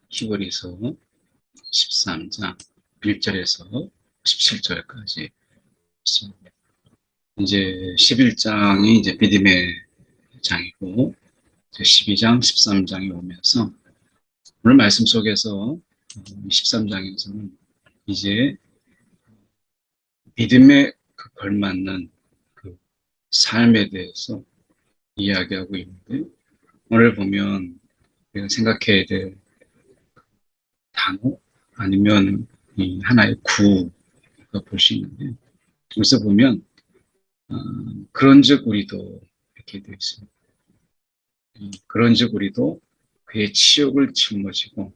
히브리서 13장 1절에서 17절까지 있습니다. 이제 11장이 이제 믿음의 장이고, 12장, 13장이 오면서 오늘 말씀 속에서 13장에서는 이제 믿음에 걸맞는 그 삶에 대해서 이야기하고 있는데, 오늘 보면 우리가 생각해야 될 단어 아니면 이 하나의 구가 볼 수 있는데, 여기서 보면 그런즉 우리도 이렇게 되어 있습니다. 그런즉 우리도 그의 치욕을 짊어지고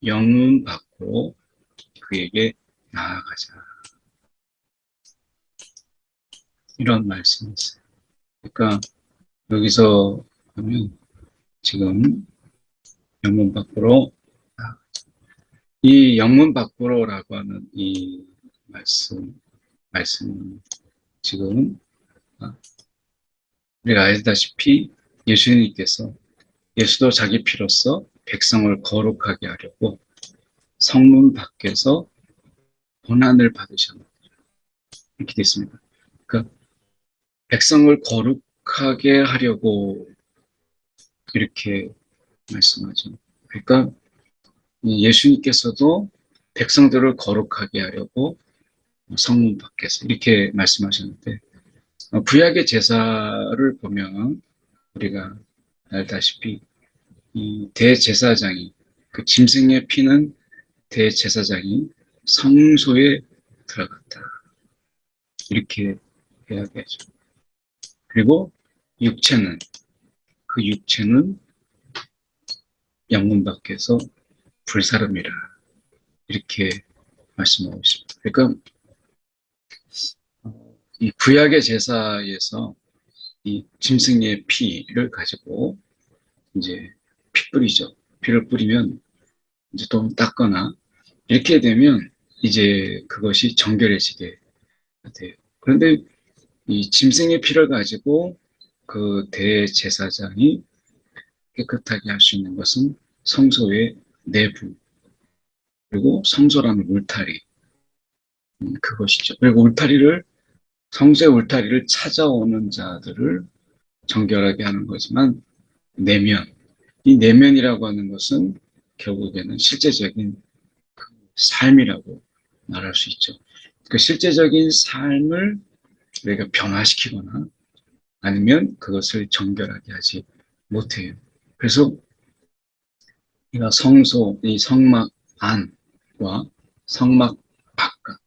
영은 받고 그에게 나아가자. 이런 말씀이 있어요. 그러니까 여기서 보면 지금 영문 밖으로 이 영문 밖으로라고 하는 이 말씀 지금 우리가 알다시피 예수님께서 예수도 자기 피로써 백성을 거룩하게 하려고 성문 밖에서 고난을 받으셨다. 이렇게 됐습니다. 그러니까 백성을 거룩하게 하려고 이렇게 말씀하죠. 그러니까 예수님께서도 백성들을 거룩하게 하려고 성문 밖에서 이렇게 말씀하셨는데, 구약의 제사를 보면 우리가 알다시피 이 대제사장이, 그 짐승의 피는 대제사장이 성소에 들어갔다, 이렇게 이야기하죠. 그리고 그 육체는 영문 밖에서 불사름이라, 이렇게 말씀하고 있습니다. 그러니까 이 구약의 제사에서 이 짐승의 피를 가지고 이제 피 뿌리죠. 피를 뿌리면 이제 또 닦거나 이렇게 되면 이제 그것이 정결해지게 돼요. 그런데 이 짐승의 피를 가지고 그 대제사장이 깨끗하게 할 수 있는 것은 성소의 내부, 그리고 성소라는 울타리, 그것이죠. 그리고 성소의 울타리를 찾아오는 자들을 정결하게 하는 거지만, 이 내면이라고 하는 것은 결국에는 실제적인 삶이라고 말할 수 있죠. 그 실제적인 삶을 우리가 변화시키거나 아니면 그것을 정결하게 하지 못해요. 그래서 이 성막 안과 성막 바깥,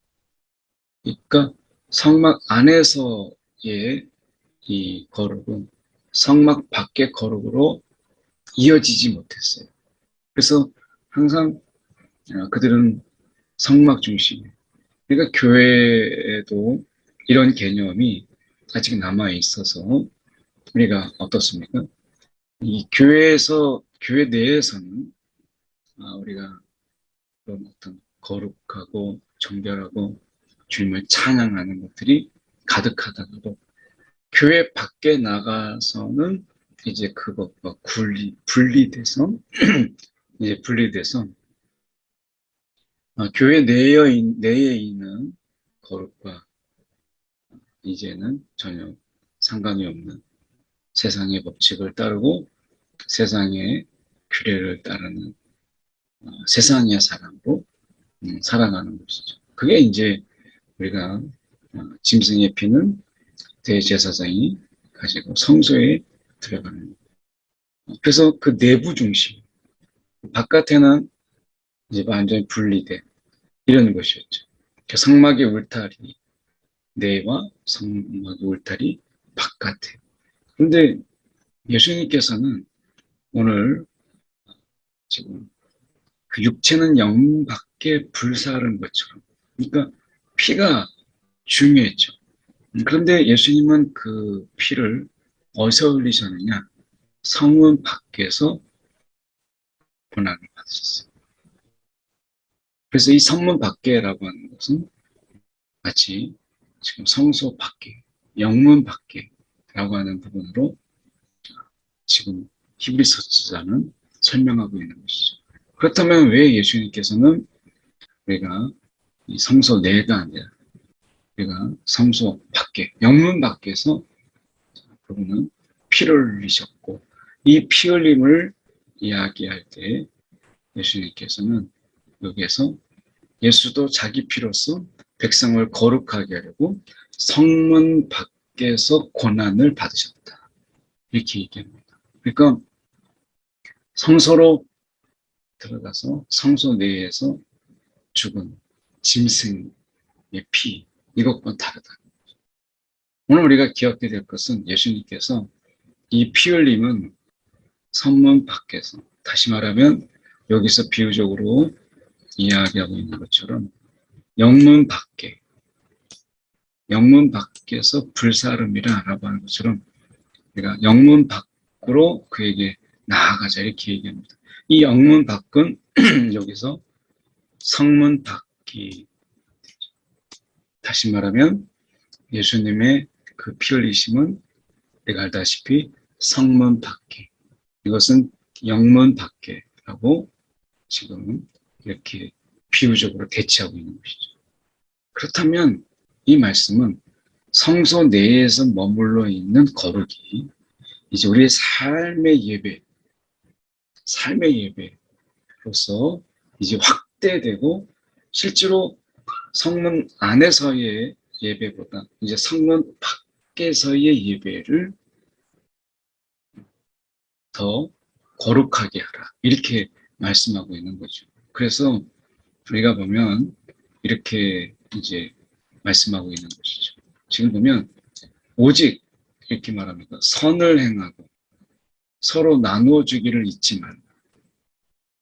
그러니까 성막 안에서의 이 거룩은 성막 밖의 거룩으로 이어지지 못했어요. 그래서 항상 그들은 성막 중심이에요. 그러니까 교회에도 이런 개념이 아직 남아 있어서 우리가 어떻습니까? 이 교회 내에서는 우리가 그런 어떤 거룩하고 정결하고 주님을 찬양하는 것들이 가득하다가도, 교회 밖에 나가서는 이제 그것과 분리돼서 이제 분리돼서 교회 내에 있는 거룩과 이제는 전혀 상관이 없는 세상의 법칙을 따르고 세상의 규례를 따르는 세상의 사람으로 살아가는 것이죠. 그게 이제 우리가 짐승의 피는 대제사장이 가지고 성소에 들어가는, 그래서 그 내부 중심, 바깥에는 이제 완전히 분리된 이런 것이었죠. 그 성막의 울타리 내와 성막의 울타리 바깥에. 그런데 예수님께서는 오늘 지금 그 육체는 영 밖에 불사른 것처럼, 그러니까 피가 중요했죠. 그런데 예수님은 그 피를 어디서 흘리셨느냐? 성문 밖에서 고난을 받으셨어요. 그래서 이 성문 밖에라고 하는 것은 마치 지금 성소 밖에, 영문 밖에라고 하는 부분으로 지금 히브리서 저자는 설명하고 있는 것이죠. 그렇다면 왜 예수님께서는 우리가 이 성소 내가 아니라 우리가 성소 밖에, 영문 밖에서 그분은 피를 흘리셨고, 이 피 흘림을 이야기할 때 예수님께서는 여기에서 예수도 자기 피로서 백성을 거룩하게 하려고 성문 밖에서 고난을 받으셨다. 이렇게 얘기합니다. 그러니까 성소로 들어가서 성소 내에서 죽은 짐승의 피, 이것과는 다르다. 오늘 우리가 기억해야 될 것은 예수님께서 이 피 흘림은 성문 밖에서, 다시 말하면 여기서 비유적으로 이야기하고 있는 것처럼 영문 밖에서 불사름이라고 하는 것처럼 우리가 영문 밖으로 그에게 나아가자 이렇게 얘기합니다. 이 영문 밖은 여기서 성문 밖이, 다시 말하면 예수님의 그 피 흘리심은 우리가 알다시피 성문 밖에, 이것은 영문 밖에라고 지금 이렇게 비유적으로 대치하고 있는 것이죠. 그렇다면 이 말씀은 성소 내에서 머물러 있는 거룩이 이제 우리의 삶의 예배로서 이제 확대되고 실제로 성문 안에서의 예배보다 이제 성문 밖에서의 예배를 더 거룩하게 하라. 이렇게 말씀하고 있는 거죠. 그래서 우리가 보면 이렇게 이제 말씀하고 있는 것이죠. 지금 보면 오직 이렇게 말합니다. 선을 행하고 서로 나누어주기를 잊지 말라.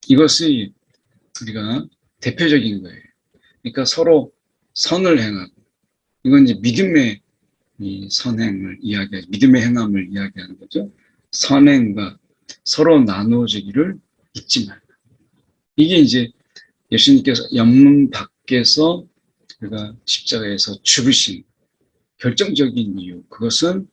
이것이 우리가 대표적인 거예요. 그러니까 서로 선을 행하고, 이건 이제 믿음의 이 선행을 이야기하죠. 믿음의 행함을 이야기하는 거죠. 선행과 서로 나누어주기를 잊지 말라. 이게 이제 예수님께서 영문 밖에서 우리가 십자가에서 죽으신 결정적인 이유, 그것은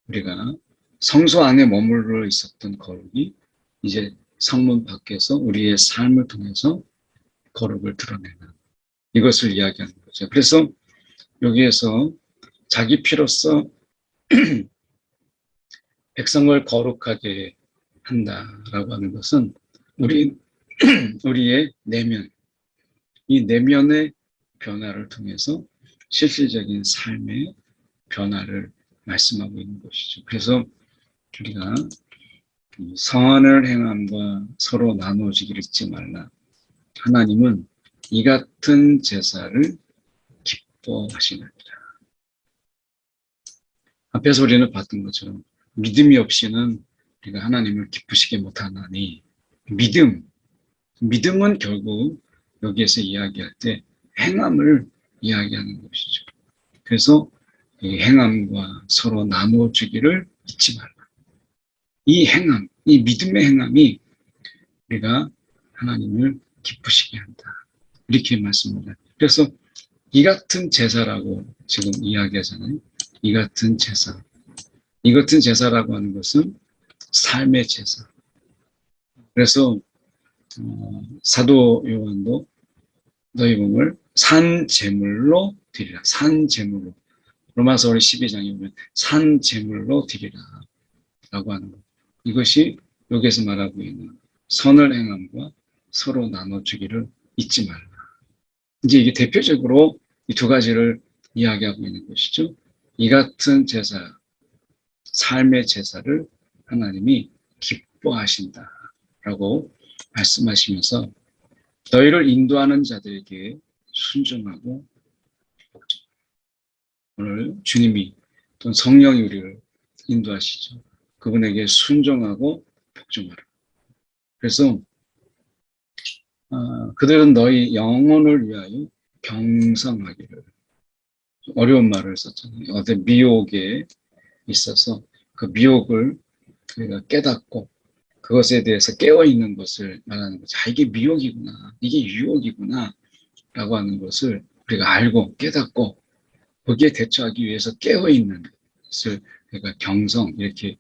우리가 성소 안에 머물러 있었던 거룩이 이제 성문 밖에서 우리의 삶을 통해서 거룩을 드러내는 이것을 이야기하는 거죠. 그래서 여기에서 자기 피로서 백성을 거룩하게 한다라고 하는 것은 우리의 내면, 이 내면의 변화를 통해서 실질적인 삶의 변화를 말씀하고 있는 것이죠. 그래서 우리가 선을 행함과 서로 나누어지기를 잊지 말라. 하나님은 이 같은 제사를 기뻐하시느니라. 앞에서 우리는 봤던 것처럼 믿음이 없이는 우리가 하나님을 기쁘시게 못하나니, 믿음은 결국 여기에서 이야기할 때 행함을 이야기하는 것이죠. 그래서 이 행함과 서로 나누어주기를 잊지 말라. 이 행함, 이 믿음의 행함이 우리가 하나님을 기쁘시게 한다. 이렇게 말씀합니다. 그래서 이 같은 제사라고 지금 이야기하잖아요. 이 같은 제사. 이 같은 제사라고 하는 것은 삶의 제사. 그래서 사도 요한도 너희 몸을 산 제물로 드리라. 산 제물로. 로마서 12장에 보면 산 제물로 드리라 라고 하는 것. 이것이 여기에서 말하고 있는 선을 행함과 서로 나눠주기를 잊지 말라. 이제 이게 대표적으로 이 두 가지를 이야기하고 있는 것이죠. 이 같은 제사, 삶의 제사를 하나님이 기뻐하신다라고 말씀하시면서 너희를 인도하는 자들에게 순종하고 복종. 오늘 주님이 또는 성령이 우리를 인도하시죠. 그분에게 순종하고 복종하라. 그래서 그들은 너희 영혼을 위하여 경성하기를, 어려운 말을 썼잖아요. 어떤 미혹에 있어서 그 미혹을 우리가 깨닫고 그것에 대해서 깨어있는 것을 말하는 거죠. 이게 미혹이구나, 이게 유혹이구나 라고 하는 것을 우리가 알고 깨닫고 거기에 대처하기 위해서 깨어있는 것을 우리가 경성, 이렇게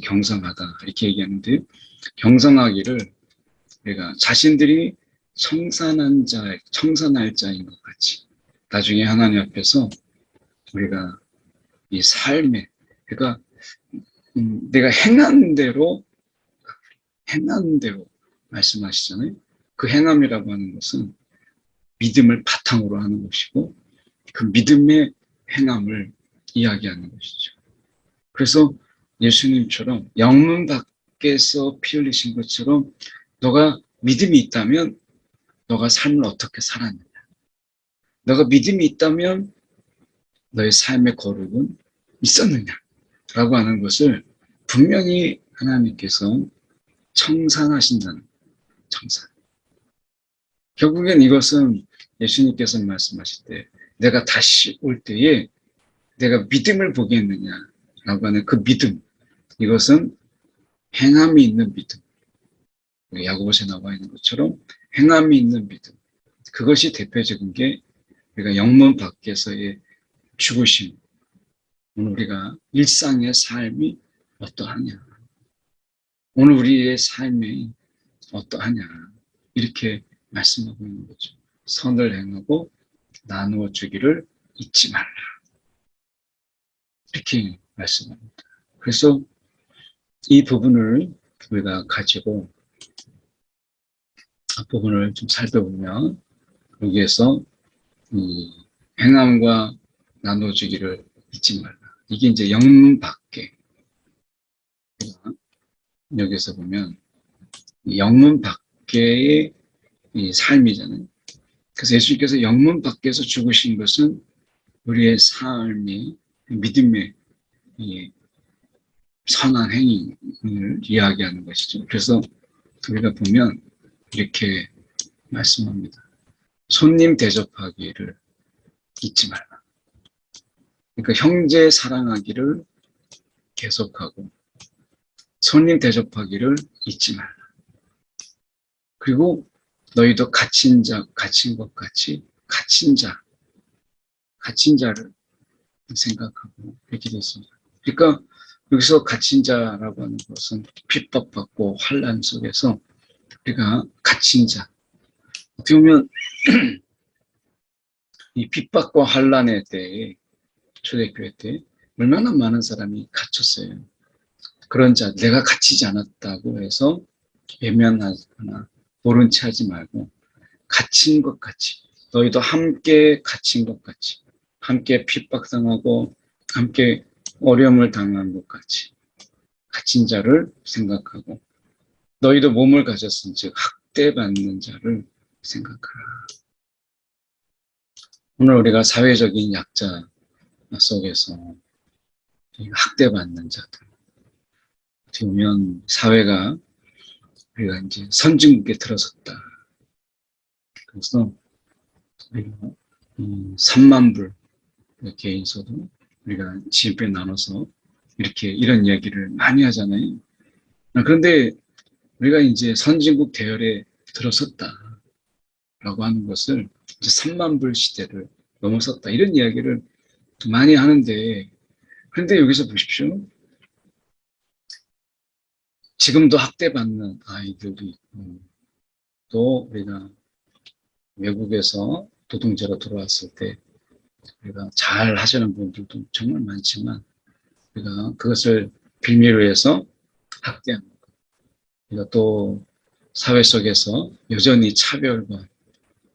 경성하다 이렇게 얘기하는데, 경성하기를 우리가 자신들이 청산할 자인 것 같이 나중에 하나님 앞에서 우리가 이 삶에, 그러니까 내가 행한 대로 말씀하시잖아요. 그 행함이라고 하는 것은 믿음을 바탕으로 하는 것이고 그 믿음의 행함을 이야기하는 것이죠. 그래서 예수님처럼 영문 밖에서 피 흘리신 것처럼 너가 믿음이 있다면 너가 삶을 어떻게 살았느냐. 너가 믿음이 있다면 너의 삶의 거룩은 있었느냐라고 하는 것을 분명히 하나님께서 청산하신다는 청산. 결국엔 이것은 예수님께서 말씀하실 때 내가 다시 올 때에 내가 믿음을 보겠느냐라고 하는 그 믿음, 이것은 행함이 있는 믿음. 야고보서에 나와 있는 것처럼 행함이 있는 믿음. 그것이 대표적인 게 우리가 영문 밖에서의 죽으심. 오늘 우리가 일상의 삶이 어떠하냐. 오늘 우리의 삶이 어떠하냐. 이렇게 말씀하고 있는 거죠. 선을 행하고 나누어 주기를 잊지 말라. 이렇게 말씀합니다. 그래서 이 부분을 우리가 가지고 부분을 좀 살펴보면 여기에서 행함과 나눠주기를 잊지 말라. 이게 이제 영문 밖에 여기서 보면 영문 밖의 이 삶이잖아요. 그래서 예수님께서 영문 밖에서 죽으신 것은 우리의 삶이 믿음의 선한 행위를 이야기하는 것이죠. 그래서 우리가 보면 이렇게 말씀합니다. 손님 대접하기를 잊지 말라. 그러니까 형제 사랑하기를 계속하고 손님 대접하기를 잊지 말라. 그리고 너희도 갇힌 것 같이 갇힌 자를 생각하고 이렇게 됐습니다. 그러니까 여기서 갇힌 자라고 하는 것은 핍박받고 환난 속에서 우리가 갇힌 자. 어떻게 보면 이 핍박과 환난의 때에 초대교회 때 얼마나 많은 사람이 갇혔어요. 그런 자, 내가 갇히지 않았다고 해서 외면하거나 모른 체 하지 말고 갇힌 것 같이 너희도 함께 갇힌 것 같이 함께 핍박당하고 함께 어려움을 당한 것 같이 갇힌 자를 생각하고 너희도 몸을 가졌은 즉 학대받는 자를 생각하라. 오늘 우리가 사회적인 약자 속에서 학대받는 자들 어떻게 보면 사회가 우리가 이제 선진국에 들어섰다. 그래서 우리가 3만 불 개인소득 우리가 지역에 나눠서 이렇게 이런 이야기를 많이 하잖아요. 그런데 우리가 이제 선진국 대열에 들어섰다라고 하는 것을 이제 3만 불 시대를 넘어섰다 이런 이야기를 많이 하는데 그런데 여기서 보십시오. 지금도 학대받는 아이들도 있고 또 우리가 외국에서 노동자로 들어왔을 때 우리가 잘 하시는 분들도 정말 많지만 우리가 그것을 빌미로 해서 학대하는 것. 우리가 또 사회 속에서 여전히 차별과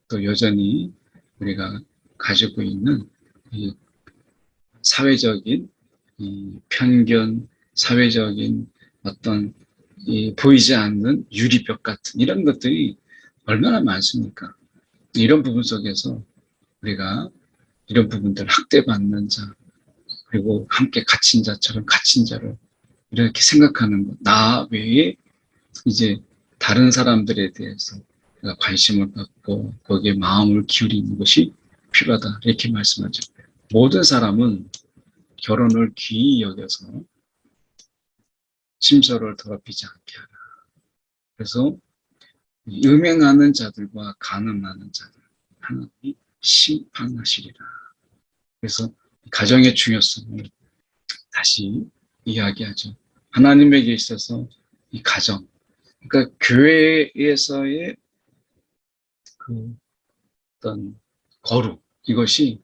또 여전히 우리가 가지고 있는 이 사회적인 이 편견, 사회적인 어떤 이 보이지 않는 유리벽 같은 이런 것들이 얼마나 많습니까? 이런 부분 속에서 우리가 이런 부분들 학대받는 자 그리고 함께 갇힌 자처럼 갇힌 자를 이렇게 생각하는 것. 나 외에 이제 다른 사람들에 대해서 관심을 갖고 거기에 마음을 기울이는 것이 필요하다. 이렇게 말씀하죠. 모든 사람은 결혼을 귀히 여겨서 심서를 더럽히지 않게 하라. 그래서 음행하는 자들과 간음하는 자들 하나님이 심판하시리라. 그래서 가정의 중요성을 다시 이야기하죠. 하나님에게 있어서 이 가정, 그러니까 교회에서의 그 어떤 거룩, 이것이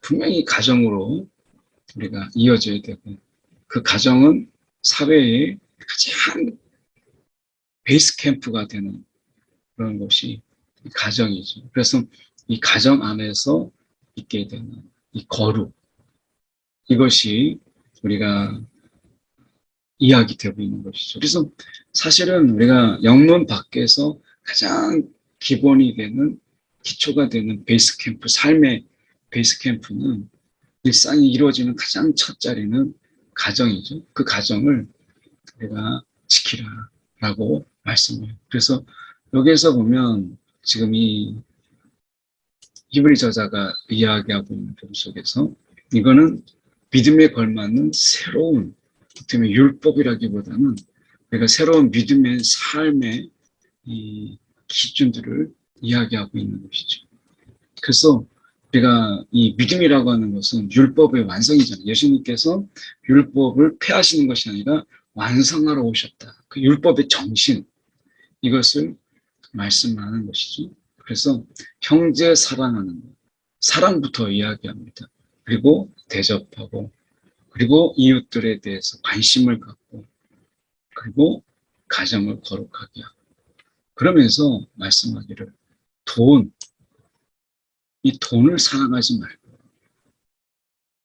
분명히 가정으로 우리가 이어져야 되고, 그 가정은 사회의 가장 베이스 캠프가 되는 그런 것이 가정이죠. 그래서 이 가정 안에서 있게 되는 이 거룩, 이것이 우리가 이야기되고 있는 것이죠. 그래서 사실은 우리가 영문 밖에서 가장 기본이 되는, 기초가 되는 베이스 캠프, 삶의 베이스 캠프는, 일상이 이루어지는 가장 첫 자리는 가정이죠. 그 가정을 우리가 지키라라고 말씀해요. 그래서 여기에서 보면 지금 이 히브리 저자가 이야기하고 있는 부분 속에서 이거는 믿음에 걸맞는 새로운, 어떻게 보면 율법이라기보다는 내가 새로운 믿음의 삶의 이 기준들을 이야기하고 있는 것이죠. 그래서 우리가 이 믿음이라고 하는 것은 율법의 완성이잖아요. 예수님께서 율법을 폐하시는 것이 아니라 완성하러 오셨다. 그 율법의 정신, 이것을 말씀하는 것이죠. 그래서 형제 사랑하는 것, 사랑부터 이야기합니다. 그리고 대접하고, 그리고 이웃들에 대해서 관심을 갖고, 그리고 가정을 거룩하게 하고, 그러면서 말씀하기를 이 돈을 사랑하지 말고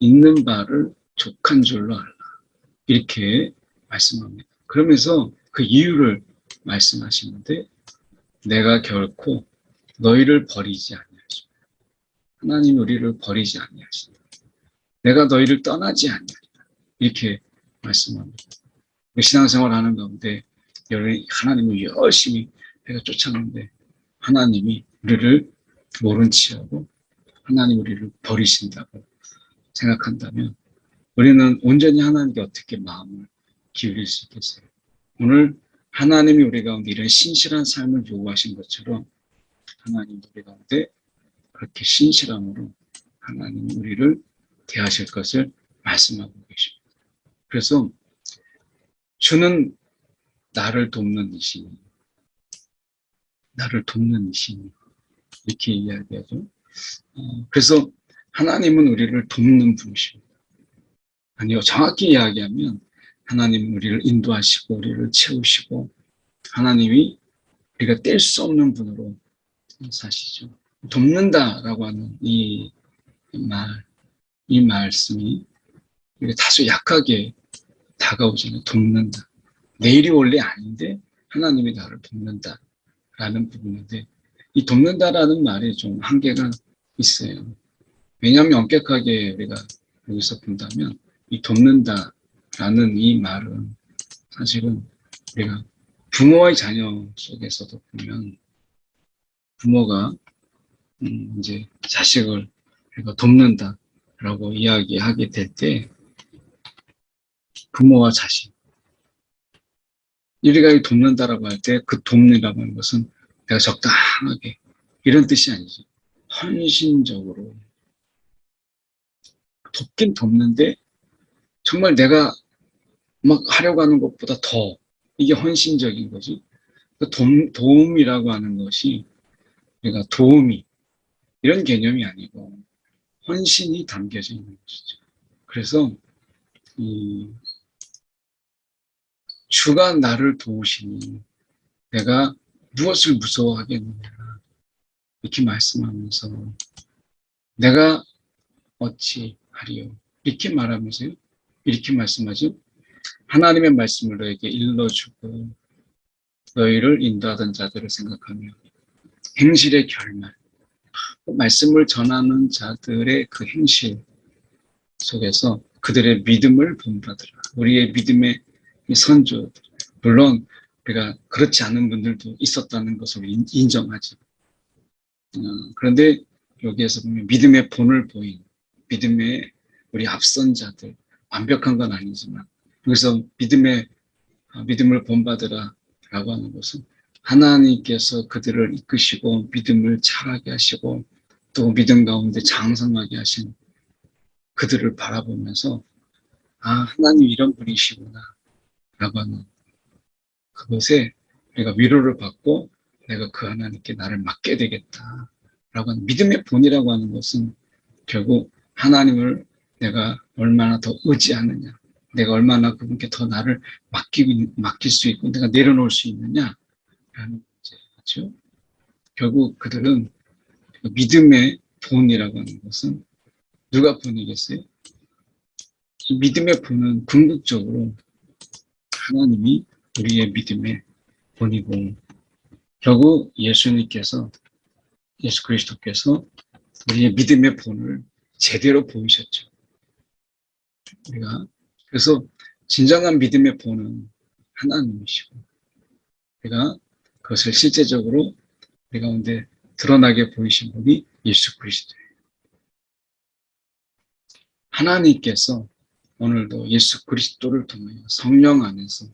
있는 바를 족한 줄로 알라, 이렇게 말씀합니다. 그러면서 그 이유를 말씀하시는데, 내가 결코 너희를 버리지 아니하시고, 하나님 우리를 버리지 아니하신다. 내가 너희를 떠나지 아니하리라, 이렇게 말씀합니다. 신앙생활 하는 가운데 하나님을 열심히 내가 쫓아가는데 하나님이 우리를 모른 체하고 하나님 우리를 버리신다고 생각한다면 우리는 온전히 하나님께 어떻게 마음을 기울일 수 있겠어요? 오늘 하나님이 우리 가운데 이런 신실한 삶을 요구하신 것처럼 하나님 우리 가운데 그렇게 신실함으로 하나님 우리를 대하실 것을 말씀하고 계십니다. 그래서 주는 나를 돕는 이시니, 나를 돕는 이시니, 이렇게 이야기하죠. 그래서 하나님은 우리를 돕는 분이십니다. 아니요, 정확히 이야기하면 하나님은 우리를 인도하시고 우리를 채우시고 하나님이 우리가 뗄 수 없는 분으로 사시죠. 돕는다라고 하는 이 말씀이 다소 약하게 다가오잖아요. 돕는다. 내 일이 원래 아닌데 하나님이 나를 돕는다라는 부분인데, 이 돕는다라는 말이 좀 한계가 있어요. 왜냐하면 엄격하게 우리가 여기서 본다면 이 돕는다라는 이 말은 사실은 우리가 부모와의 자녀 속에서도 보면 부모가 이제 자식을 우리가 돕는다라고 이야기하게 될 때 부모와 자식, 우리가 돕는다라고 할 때 그 돕는다고 하는 것은 내가 적당하게 이런 뜻이 아니죠. 헌신적으로 돕긴 돕는데 정말 내가 막 하려고 하는 것보다 더, 이게 헌신적인 거지. 그 도움이라고 하는 것이 우리가 도움이 이런 개념이 아니고 헌신이 담겨져 있는 것이죠. 그래서 주가 나를 도우시니 내가 무엇을 무서워하겠느냐, 이렇게 말씀하면서 내가 어찌 하리요, 이렇게 말하면서요, 이렇게 말씀하죠. 하나님의 말씀을 너에게 일러주고 너희를 인도하던 자들을 생각하며 행실의 결말, 말씀을 전하는 자들의 그 행실 속에서 그들의 믿음을 본받으라. 우리의 믿음의 선조들, 물론 우리가 그렇지 않은 분들도 있었다는 것을 인정하지. 그런데 여기에서 보면 믿음의 본을 보인 믿음의 우리 앞선 자들, 완벽한 건 아니지만 여기서 믿음을 본받으라 라고 하는 것은 하나님께서 그들을 이끄시고 믿음을 자라게 하시고 또 믿음 가운데 장성하게 하신 그들을 바라보면서 하나님 이런 분이시구나 라고 하는 그것에 우리가 위로를 받고 내가 그 하나님께 나를 맡게 되겠다라고 하는 믿음의 본이라고 하는 것은 결국 하나님을 내가 얼마나 더 의지하느냐, 내가 얼마나 그분께 더 나를 맡길 수 있고 내가 내려놓을 수 있느냐라는 문제죠. 결국 그들은 믿음의 본이라고 하는 것은 누가 본이겠어요? 이 믿음의 본은 궁극적으로 하나님이 우리의 믿음의 본이고 결국 예수 그리스도께서 우리의 믿음의 본을 제대로 보이셨죠. 그래서 진정한 믿음의 본은 하나님이시고 우리가 그것을 실제적으로 우리 가운데 드러나게 보이신 분이 예수 그리스도예요. 하나님께서 오늘도 예수 그리스도를 통하여 성령 안에서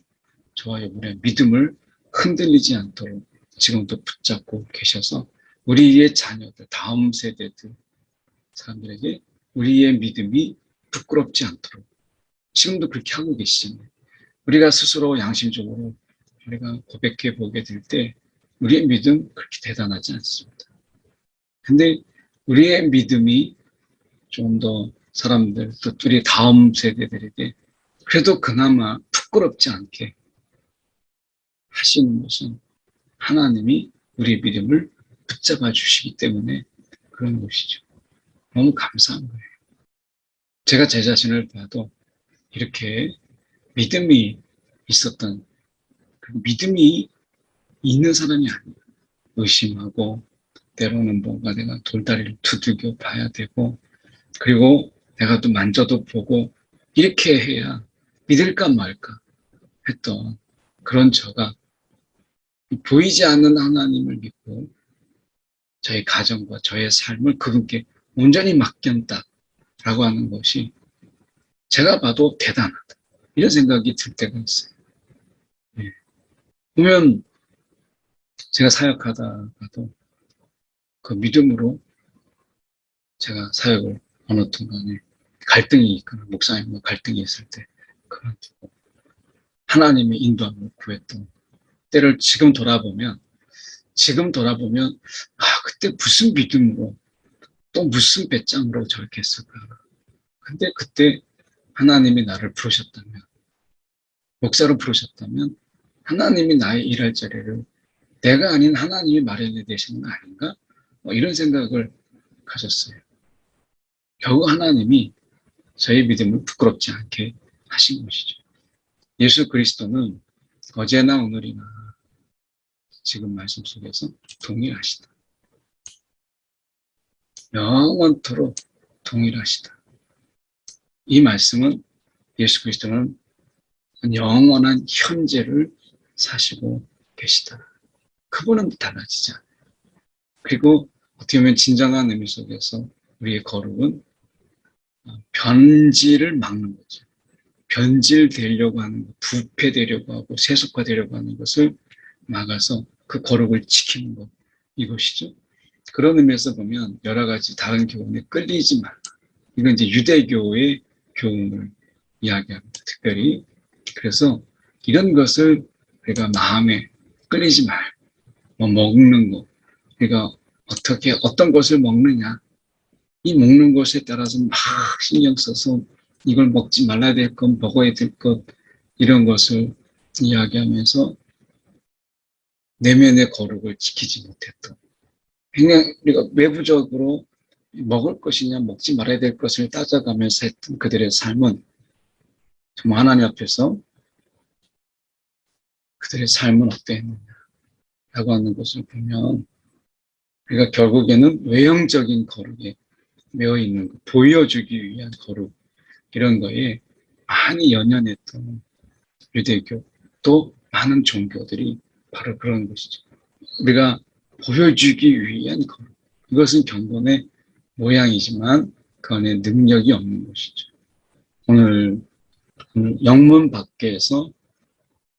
저와 여러분의 믿음을 흔들리지 않도록 지금도 붙잡고 계셔서 우리의 자녀들, 다음 세대들 사람들에게 우리의 믿음이 부끄럽지 않도록 지금도 그렇게 하고 계시잖아요. 우리가 스스로 양심적으로 우리가 고백해 보게 될 때 우리의 믿음 그렇게 대단하지 않습니다. 근데 우리의 믿음이 좀 더 사람들, 또 우리 다음 세대들에게 그래도 그나마 부끄럽지 않게 하시는 것은 하나님이 우리의 믿음을 붙잡아 주시기 때문에 그런 것이죠. 너무 감사한 거예요. 제가 제 자신을 봐도 이렇게 믿음이 있었던, 믿음이 있는 사람이 아니에요. 의심하고 때로는 뭔가 내가 돌다리를 두들겨 봐야 되고 그리고 내가 또 만져도 보고 이렇게 해야 믿을까 말까 했던 그런 저가 보이지 않는 하나님을 믿고 저의 가정과 저의 삶을 그분께 온전히 맡겼다라고 하는 것이 제가 봐도 대단하다. 이런 생각이 들 때가 있어요. 네. 보면 제가 사역하다가도 그 믿음으로 제가 사역을 어느 순간에 갈등이 있거나 목사님과 갈등이 있을 때 그만두고 하나님의 인도함을 구했던 때를 지금 돌아보면 그때 무슨 믿음으로 또 무슨 배짱으로 저렇게 했을까. 근데 그때 하나님이 나를 부르셨다면 목사로 부르셨다면 하나님이 나의 일할 자리를 내가 아닌 하나님이 마련해 되시는 거 아닌가? 이런 생각을 가졌어요. 결국 하나님이 저의 믿음을 부끄럽지 않게 하신 것이죠. 예수 그리스도는 어제나 오늘이나 지금 말씀 속에서 동일하시다. 영원토록 동일하시다. 이 말씀은 예수 그리스도는 영원한 현재를 사시고 계시다. 그분은 달라지지 않아요. 그리고 어떻게 보면 진정한 의미 속에서 우리의 거룩은 변질을 막는 거죠. 변질되려고 하는 것, 부패되려고 하고 세속화되려고 하는 것을 막아서 그 거룩을 지키는 것, 이것이죠. 그런 의미에서 보면 여러 가지 다른 교훈에 끌리지 말라. 이건 이제 유대교의 교훈을 이야기합니다. 특별히 그래서 이런 것을 우리가 마음에 끌리지 말고 먹는 것, 우리가 어떤 것을 먹느냐, 이 먹는 것에 따라서 막 신경 써서 이걸 먹지 말아야 될 것, 먹어야 될 것, 이런 것을 이야기하면서 내면의 거룩을 지키지 못했던, 그냥 우리가 외부적으로 먹을 것이냐 먹지 말아야 될 것을 따져가면서 했던 그들의 삶은 정말 하나님 앞에서 그들의 삶은 어땠느냐라고 하는 것을 보면 우리가 결국에는 외형적인 거룩에 매여 있는 것, 보여주기 위한 거룩, 이런 거에 많이 연연했던 유대교, 또 많은 종교들이 바로 그런 것이죠. 우리가 보여주기 위한 거룩, 이것은 경건의 모양이지만 그 안에 능력이 없는 것이죠. 오늘 영문 밖에서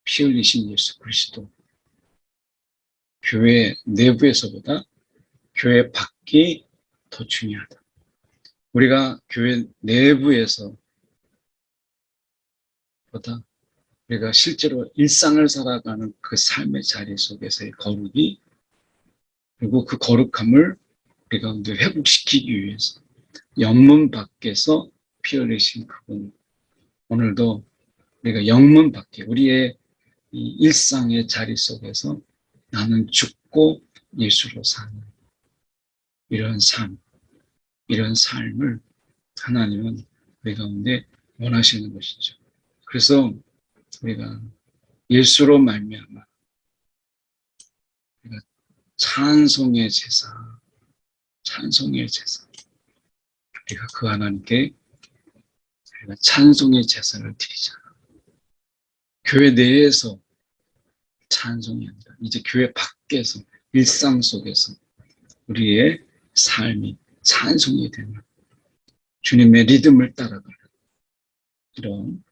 피 흘리신 예수 그리스도, 교회 내부에서보다 교회 밖이 더 중요하다. 우리가 교회 내부에서 보다 우리가 실제로 일상을 살아가는 그 삶의 자리 속에서의 거룩이, 그리고 그 거룩함을 우리 가운데 회복시키기 위해서 영문 밖에서 피 흘리신 그분, 오늘도 우리가 영문 밖에 우리의 이 일상의 자리 속에서 나는 죽고 예수로 사는 이런 삶, 이런 삶을 하나님은 우리 가운데 원하시는 것이죠. 그래서 우리가 예수로 말미암아 우리가 찬송의 제사, 찬송의 제사, 우리가 그 하나님께 우리가 찬송의 제사를 드리잖아. 교회 내에서 찬송이 아니라 이제 교회 밖에서 일상 속에서 우리의 삶이 찬송이 되는 주님의 리듬을 따라가는 이런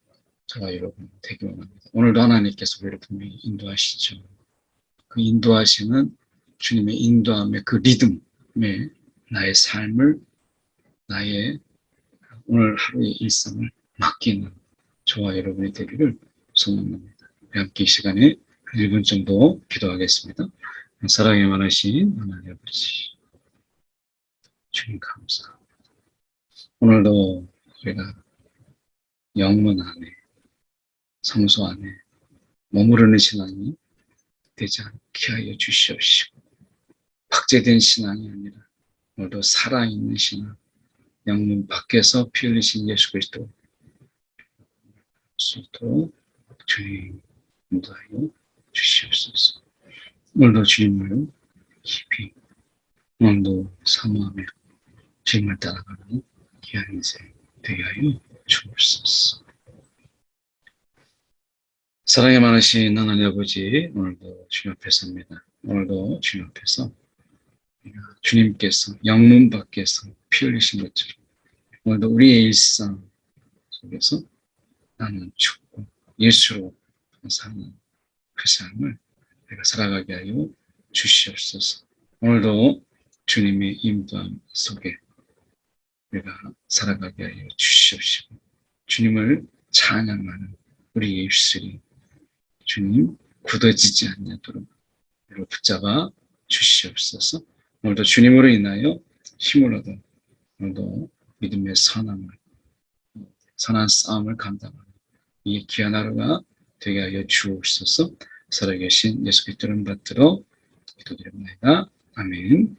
저와 여러분 되기 원합니다. 오늘도 하나님께서 우리를 분명히 인도하시죠. 그 인도하시는 주님의 인도함의 그 리듬에 나의 삶을, 나의 오늘 하루의 일상을 맡기는 저와 여러분이 되기를 소망합니다. 우리 함께 이 시간에 1분 정도 기도하겠습니다. 사랑에 많으신 하나님 아버지, 주님 감사합니다. 오늘도 우리가 영문 안에, 성소 안에 머무르는 신앙이 되지 않게 하여 주시옵시고, 박제된 신앙이 아니라 오늘도 살아있는 신앙, 영문 밖에서 피 흘리신 예수 그리스도 수 있도록 주님 인도하여 주시옵소서. 오늘도 주님을 깊이, 오늘도 사모하며 주님을 따라가는 귀한 인생 되게 하여 주옵소서. 사랑이 많으신 하나님 아버지, 오늘도 주님 앞에 섭니다. 오늘도 주님 앞에서 주님께서 영문 밖에서 피 흘리신 것처럼 오늘도 우리의 일상 속에서 나는 죽고 예수로 사는 그 삶을 내가 살아가게 하여 주시옵소서. 오늘도 주님의 인도함 속에 우리가 살아가게 하여 주시옵시고, 주님을 찬양하는 우리의 입술이 주님 굳어지지 않도록 우리를 붙잡아 주시옵소서. 오늘도 주님으로 인하여 힘을 얻어 오늘도 믿음의 선한 싸움을 감당하는 이 귀한 하루가 되게 하여 주옵소서. 살아계신 예수 그리스도를 받들어 기도드립니다. 아멘.